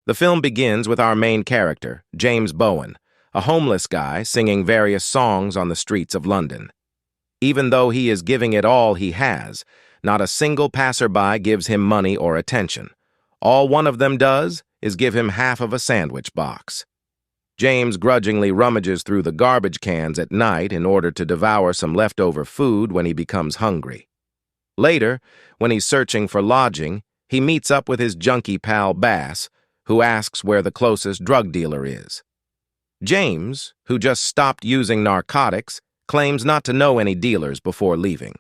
The film begins with our main character, James Bowen, a homeless guy singing various songs on the streets of London. Even though he is giving it all he has, not a single passerby gives him money or attention. All one of them does is give him half of a sandwich box. James grudgingly rummages through the garbage cans at night in order to devour some leftover food when he becomes hungry. Later, when he's searching for lodging, he meets up with his junkie pal Bass, who asks where the closest drug dealer is. James, who just stopped using narcotics, claims not to know any dealers before leaving.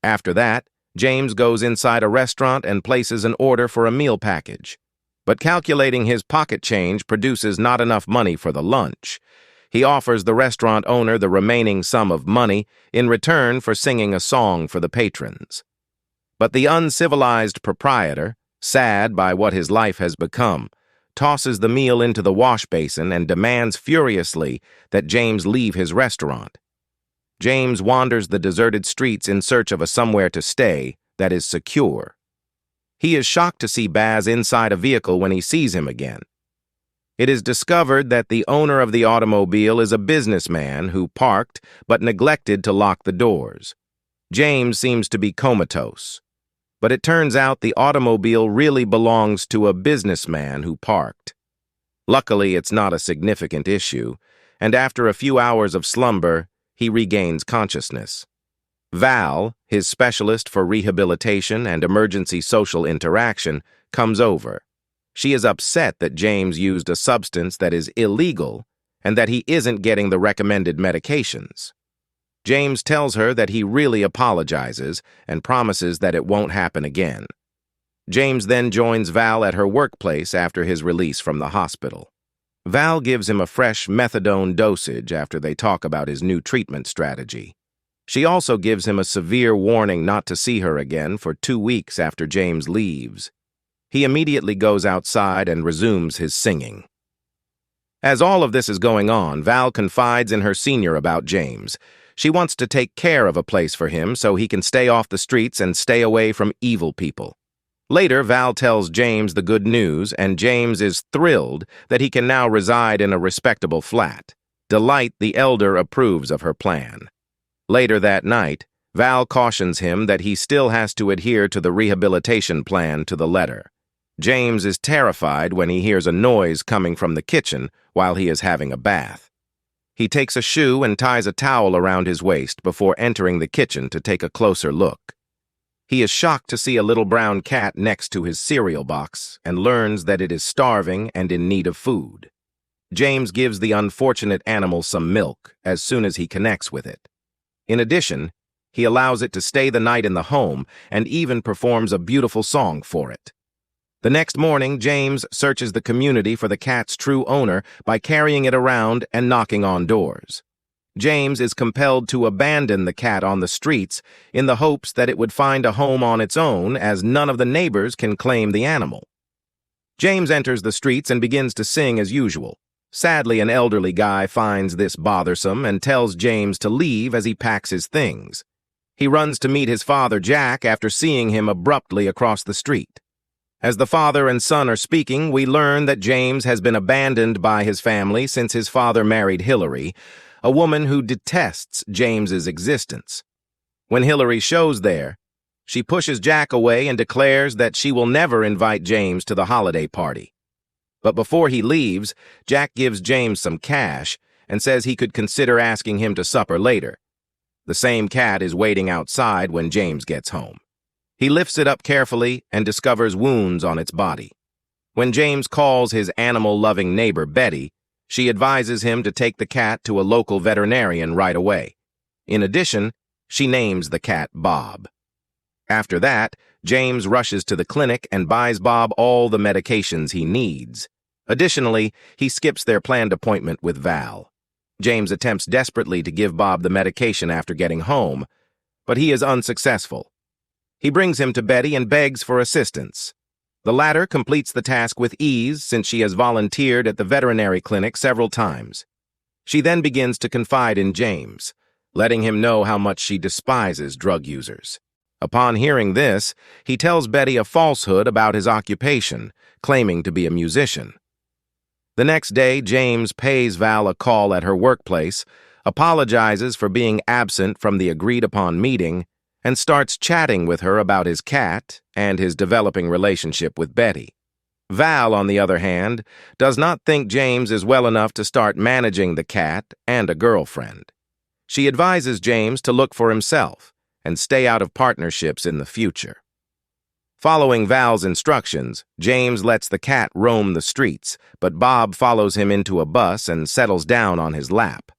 After that, James goes inside a restaurant and places an order for a meal package. But calculating his pocket change produces not enough money for the lunch. He offers the restaurant owner the remaining sum of money in return for singing a song for the patrons. But the uncivilized proprietor, sad by what his life has become, tosses the meal into the wash basin and demands furiously that James leave his restaurant. James wanders the deserted streets in search of a somewhere to stay that is secure. He is shocked to see Baz inside a vehicle when he sees him again. It is discovered that the owner of the automobile is a businessman who parked but neglected to lock the doors. James seems to be comatose, but it turns out the automobile really belongs to a businessman who parked. Luckily, it's not a significant issue, and after a few hours of slumber, he regains consciousness. Val, his specialist for rehabilitation and emergency social interaction, comes over. She is upset that James used a substance that is illegal and that he isn't getting the recommended medications. James tells her that he really apologizes and promises that it won't happen again. James then joins Val at her workplace after his release from the hospital. Val gives him a fresh methadone dosage after they talk about his new treatment strategy. She also gives him a severe warning not to see her again for 2 weeks after James leaves. He immediately goes outside and resumes his singing. As all of this is going on, Val confides in her senior about James. She wants to take care of a place for him so he can stay off the streets and stay away from evil people. Later, Val tells James the good news, and James is thrilled that he can now reside in a respectable flat. Delight, the elder, approves of her plan. Later that night, Val cautions him that he still has to adhere to the rehabilitation plan to the letter. James is terrified when he hears a noise coming from the kitchen while he is having a bath. He takes a shoe and ties a towel around his waist before entering the kitchen to take a closer look. He is shocked to see a little brown cat next to his cereal box and learns that it is starving and in need of food. James gives the unfortunate animal some milk as soon as he connects with it. In addition, he allows it to stay the night in the home and even performs a beautiful song for it. The next morning, James searches the community for the cat's true owner by carrying it around and knocking on doors. James is compelled to abandon the cat on the streets in the hopes that it would find a home on its own, as none of the neighbors can claim the animal. James enters the streets and begins to sing as usual. Sadly, an elderly guy finds this bothersome and tells James to leave as he packs his things. He runs to meet his father, Jack, after seeing him abruptly across the street. As the father and son are speaking, we learn that James has been abandoned by his family since his father married Hillary, a woman who detests James's existence. When Hillary shows there, she pushes Jack away and declares that she will never invite James to the holiday party. But before he leaves, Jack gives James some cash and says he could consider asking him to supper later. The same cat is waiting outside when James gets home. He lifts it up carefully and discovers wounds on its body. When James calls his animal-loving neighbor Betty, she advises him to take the cat to a local veterinarian right away. In addition, she names the cat Bob. After that, James rushes to the clinic and buys Bob all the medications he needs. Additionally, he skips their planned appointment with Val. James attempts desperately to give Bob the medication after getting home, but he is unsuccessful. He brings him to Betty and begs for assistance. The latter completes the task with ease since she has volunteered at the veterinary clinic several times. She then begins to confide in James, letting him know how much she despises drug users. Upon hearing this, he tells Betty a falsehood about his occupation, claiming to be a musician. The next day, James pays Val a call at her workplace, apologizes for being absent from the agreed-upon meeting, and starts chatting with her about his cat and his developing relationship with Betty. Val, on the other hand, does not think James is well enough to start managing the cat and a girlfriend. She advises James to look for himself and stay out of partnerships in the future. Following Val's instructions, James lets the cat roam the streets, but Bob follows him into a bus and settles down on his lap.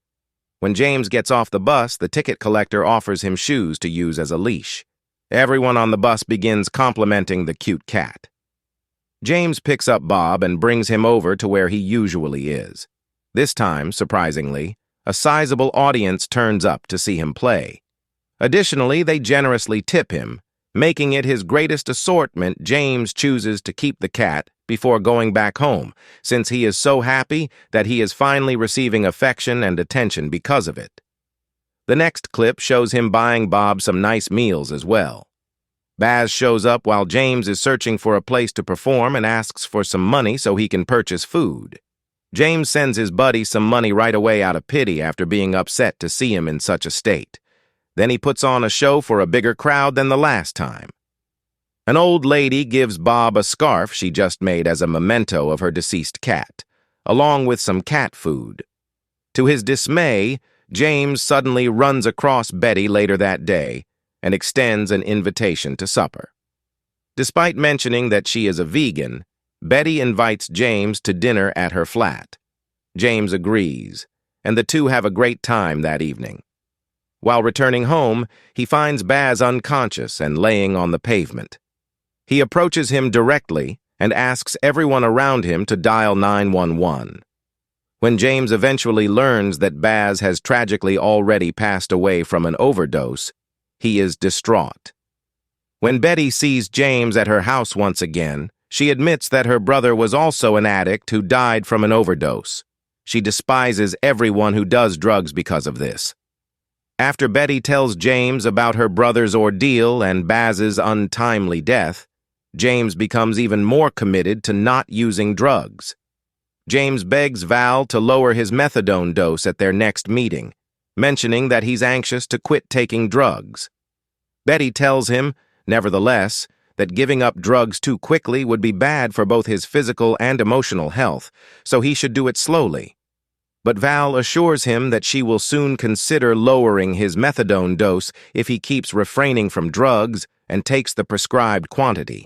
When James gets off the bus, the ticket collector offers him shoes to use as a leash. Everyone on the bus begins complimenting the cute cat. James picks up Bob and brings him over to where he usually is. This time, surprisingly, a sizable audience turns up to see him play. Additionally, they generously tip him. Making it his greatest assortment, James chooses to keep the cat before going back home, since he is so happy that he is finally receiving affection and attention because of it. The next clip shows him buying Bob some nice meals as well. Baz shows up while James is searching for a place to perform and asks for some money so he can purchase food. James sends his buddy some money right away out of pity after being upset to see him in such a state. Then he puts on a show for a bigger crowd than the last time. An old lady gives Bob a scarf she just made as a memento of her deceased cat, along with some cat food. To his dismay, James suddenly runs across Betty later that day and extends an invitation to supper. Despite mentioning that she is a vegan, Betty invites James to dinner at her flat. James agrees, and the two have a great time that evening. While returning home, he finds Baz unconscious and laying on the pavement. He approaches him directly and asks everyone around him to dial 911. When James eventually learns that Baz has tragically already passed away from an overdose, he is distraught. When Betty sees James at her house once again, she admits that her brother was also an addict who died from an overdose. She despises everyone who does drugs because of this. After Betty tells James about her brother's ordeal and Baz's untimely death, James becomes even more committed to not using drugs. James begs Val to lower his methadone dose at their next meeting, mentioning that he's anxious to quit taking drugs. Betty tells him, nevertheless, that giving up drugs too quickly would be bad for both his physical and emotional health, so he should do it slowly. But Val assures him that she will soon consider lowering his methadone dose if he keeps refraining from drugs and takes the prescribed quantity.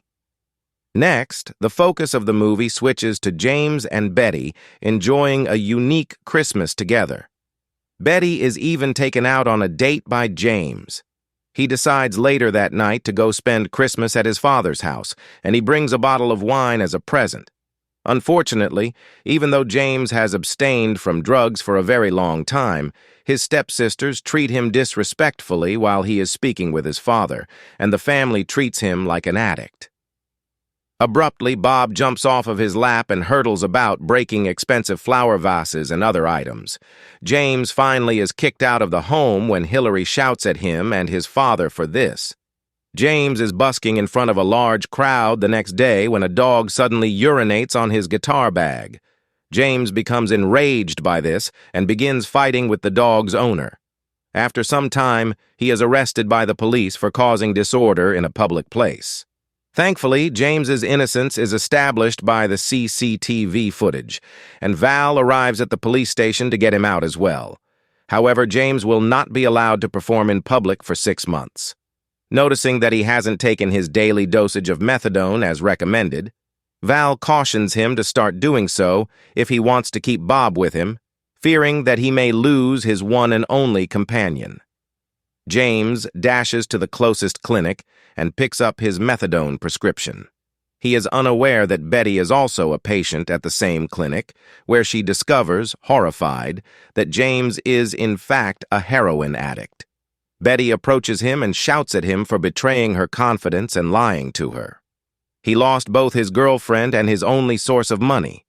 Next, the focus of the movie switches to James and Betty enjoying a unique Christmas together. Betty is even taken out on a date by James. He decides later that night to go spend Christmas at his father's house, and he brings a bottle of wine as a present. Unfortunately, even though James has abstained from drugs for a very long time, his stepsisters treat him disrespectfully while he is speaking with his father, and the family treats him like an addict. Abruptly, Bob jumps off of his lap and hurtles about, breaking expensive flower vases and other items. James finally is kicked out of the home when Hillary shouts at him and his father for this. James is busking in front of a large crowd the next day when a dog suddenly urinates on his guitar bag. James becomes enraged by this and begins fighting with the dog's owner. After some time, he is arrested by the police for causing disorder in a public place. Thankfully, James's innocence is established by the CCTV footage, and Val arrives at the police station to get him out as well. However, James will not be allowed to perform in public for 6 months. Noticing that he hasn't taken his daily dosage of methadone as recommended, Val cautions him to start doing so if he wants to keep Bob with him, fearing that he may lose his one and only companion. James dashes to the closest clinic and picks up his methadone prescription. He is unaware that Betty is also a patient at the same clinic, where she discovers, horrified, that James is in fact a heroin addict. Betty approaches him and shouts at him for betraying her confidence and lying to her. He lost both his girlfriend and his only source of money.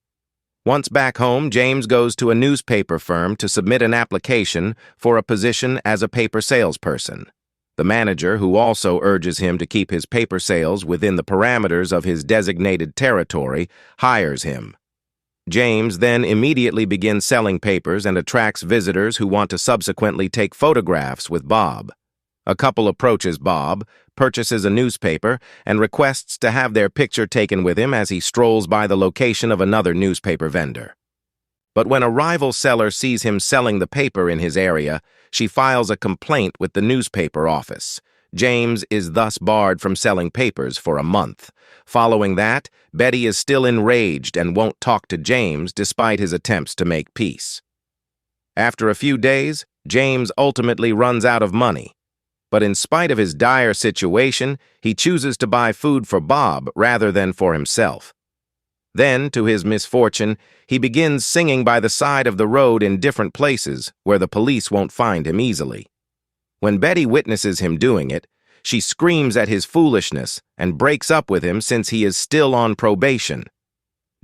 Once back home, James goes to a newspaper firm to submit an application for a position as a paper salesperson. The manager, who also urges him to keep his paper sales within the parameters of his designated territory, hires him. James then immediately begins selling papers and attracts visitors who want to subsequently take photographs with Bob. A couple approaches Bob, purchases a newspaper, and requests to have their picture taken with him as he strolls by the location of another newspaper vendor. But when a rival seller sees him selling the paper in his area, she files a complaint with the newspaper office. James is thus barred from selling papers for a month. Following that, Betty is still enraged and won't talk to James despite his attempts to make peace. After a few days, James ultimately runs out of money. But in spite of his dire situation, he chooses to buy food for Bob rather than for himself. Then, to his misfortune, he begins singing by the side of the road in different places where the police won't find him easily. When Betty witnesses him doing it, she screams at his foolishness and breaks up with him since he is still on probation.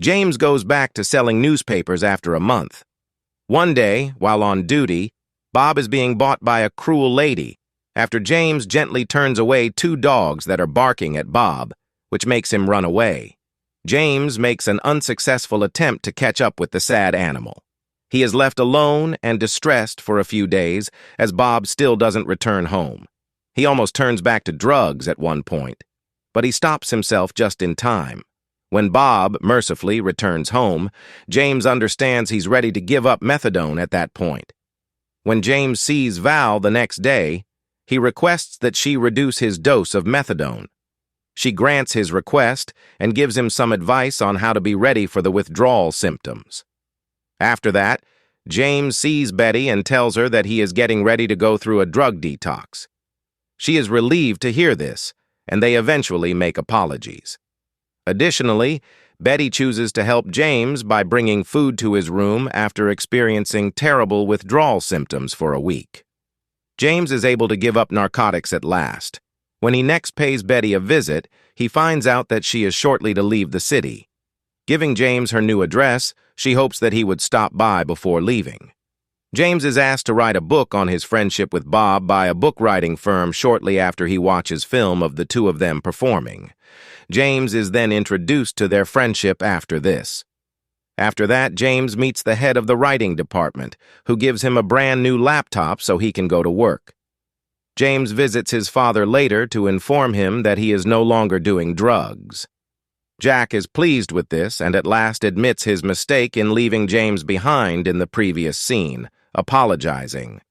James goes back to selling newspapers after a month. One day, while on duty, Bob is being bought by a cruel lady after James gently turns away two dogs that are barking at Bob, which makes him run away. James makes an unsuccessful attempt to catch up with the sad animal. He is left alone and distressed for a few days as Bob still doesn't return home. He almost turns back to drugs at one point, but he stops himself just in time. When Bob mercifully returns home, James understands he's ready to give up methadone at that point. When James sees Val the next day, he requests that she reduce his dose of methadone. She grants his request and gives him some advice on how to be ready for the withdrawal symptoms. After that, James sees Betty and tells her that he is getting ready to go through a drug detox. She is relieved to hear this, and they eventually make apologies. Additionally, Betty chooses to help James by bringing food to his room after experiencing terrible withdrawal symptoms for a week. James is able to give up narcotics at last. When he next pays Betty a visit, he finds out that she is shortly to leave the city. Giving James her new address, she hopes that he would stop by before leaving. James is asked to write a book on his friendship with Bob by a book writing firm shortly after he watches film of the two of them performing. James is then introduced to their friendship after this. After that, James meets the head of the writing department, who gives him a brand new laptop so he can go to work. James visits his father later to inform him that he is no longer doing drugs. Jack is pleased with this and at last admits his mistake in leaving James behind in the previous scene, apologizing.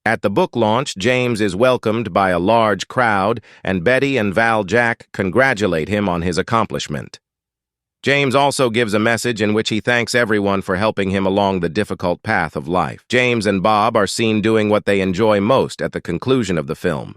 At the book launch, James is welcomed by a large crowd, and Betty and Val Jack congratulate him on his accomplishment. James also gives a message in which he thanks everyone for helping him along the difficult path of life. James and Bob are seen doing what they enjoy most at the conclusion of the film,